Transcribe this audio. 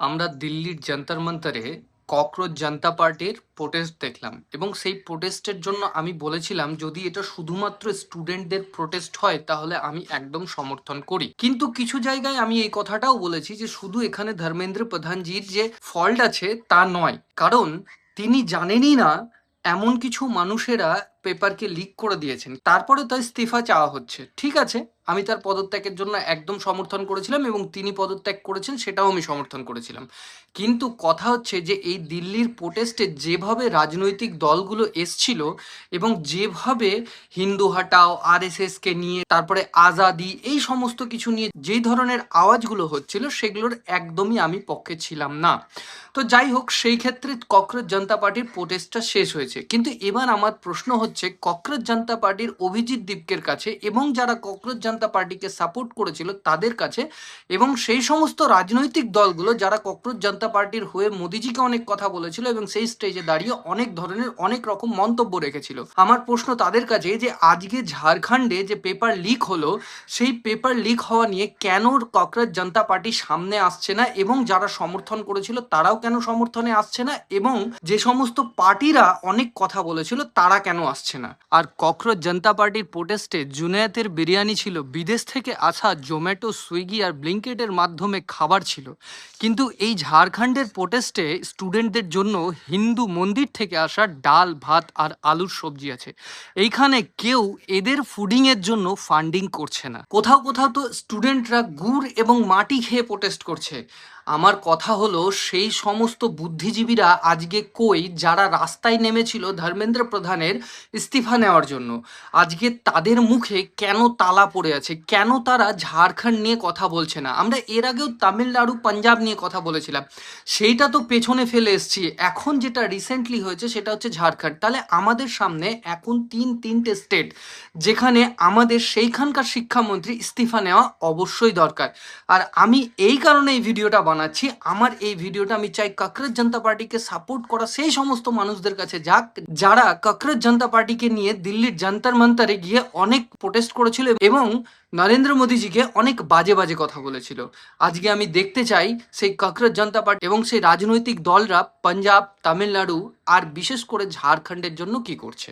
আমরা দিল্লির যন্তর মন্তরে ককরোচ জনতা পার্টির প্রোটেস্ট দেখলাম এবং সেই প্রোটেস্টের জন্য আমি বলেছিলাম যদি এটা শুধুমাত্র স্টুডেন্টদের প্রোটেস্ট হয় তাহলে আমি একদম সমর্থন করি, কিন্তু কিছু জায়গায় আমি এই কথাটাও বলেছি যে শুধু এখানে ধর্মেন্দ্র প্রধানজির যে ফল্ট আছে তা নয়, কারণ তিনি জানেনই না এমন কিছু মানুষেরা পেপারকে লিক করে দিয়েছেন, তারপরে তার ইস্তিফা চাওয়া হচ্ছে। ঠিক আছে, আমি তার পদত্যাগের জন্য একদম সমর্থন করেছিলাম এবং তিনি পদত্যাগ করেছেন সেটাও আমি সমর্থন করেছিলাম। কিন্তু কথা হচ্ছে যে এই দিল্লির প্রোটেস্টে যেভাবে রাজনৈতিক দলগুলো এসছিল এবং যেভাবে হিন্দু হটাও, আরএসএসকে নিয়ে, তারপরে আজাদি, এই সমস্ত কিছু নিয়ে যেই ধরনের আওয়াজগুলো হচ্ছিল সেগুলোর একদমই আমি পক্ষে ছিলাম না। তো যাই হোক, সেই ক্ষেত্রে ককরোচ জনতা পার্টির প্রোটেস্টটা শেষ হয়েছে, কিন্তু এবার আমার প্রশ্ন হচ্ছে ককরোচ জনতা পার্টির অভিজিৎ দীপকের কাছে এবং যারা ককরোচ জনতা পার্টিকে সাপোর্ট করেছিল তাদের কাছে, এবং সেই সমস্ত রাজনৈতিক দলগুলো যারা ককরোচ জনতা পার্টির হয়ে মোদিজিকে অনেক কথা বলেছিল এবং সেই স্টেজে দাঁড়িয়ে অনেক ধরনের অনেক রকম মন্তব্য রেখেছিল, আমার প্রশ্ন তাদের কাছে যে আজকে ঝাড়খণ্ডে যে পেপার লিক হলো সেই পেপার লিক হওয়া নিয়ে কেন ককরোচ জনতা পার্টি সামনে আসছে না এবং যারা সমর্থন করেছিল তারাও কেন সমর্থনে আসছে না, এবং যে সমস্ত পার্টিরা অনেক কথা বলেছিল তারা কেন আসছে না। আর ককরোচ জনতা পার্টির প্রোটেস্টে জুনায়েতের বিরিয়ানি ছিল বিদেশ থেকে আসা জোম্যাটো, সুইগি আর ব্লিঙ্কেটের মাধ্যমে খাবার ছিল, কিন্তু এই ঝাড়খণ্ডের প্রোটেস্টে স্টুডেন্টদের জন্য হিন্দু মন্দির থেকে আসা ডাল, ভাত আর আলুর সবজি আছে। এইখানে কেউ এদের ফুডিংয়ের জন্য ফান্ডিং করছে না। কোথাও কোথাও তো স্টুডেন্টরা গুড় এবং মাটি খেয়ে প্রোটেস্ট করছে। আমার কথা হলো সেই সমস্ত বুদ্ধিজীবীরা আজকে কই যারা রাস্তায় নেমেছিল ধর্মেন্দ্র প্রধানের ইস্তিফা নেওয়ার জন্য? আজকে তাদের মুখে কেন তালা পড়ে আছে? কেন তারা ঝাড়খণ্ড নিয়ে কথা বলছে না? আমরা এর আগেও তামিলনাড়ু, পাঞ্জাব নিয়ে কথা বলেছিলাম, সেইটা তো পেছনে ফেলে এসেছি। এখন যেটা রিসেন্টলি হয়েছে সেটা হচ্ছে ঝাড়খণ্ড। তাহলে আমাদের সামনে এখন তিনটে স্টেট যেখানে আমাদের সেইখানকার শিক্ষামন্ত্রী ইস্তিফা নেওয়া অবশ্যই দরকার। আর আমি এই কারণে এই ভিডিওটা বানাচ্ছি, আমার এই ভিডিওটা আমি চাই ককরোচ জনতা পার্টিকে সাপোর্ট করা সেই সমস্ত মানুষদের কাছে যাক যারা ককরোচ জনতা পার্টিকে নিয়ে দিল্লির যন্তর মন্তরে গিয়ে অনেক প্রোটেস্ট করেছিল এবং নরেন্দ্র মোদীজিকে অনেক বাজে বাজে কথা বলেছিল। আজকে আমি দেখতে চাই সেই ককরোচ জনতা পার্টি এবং সেই রাজনৈতিক দলরা পাঞ্জাব, তামিলনাড়ু আর বিশেষ করে ঝাড়খণ্ডের জন্য কি করছে।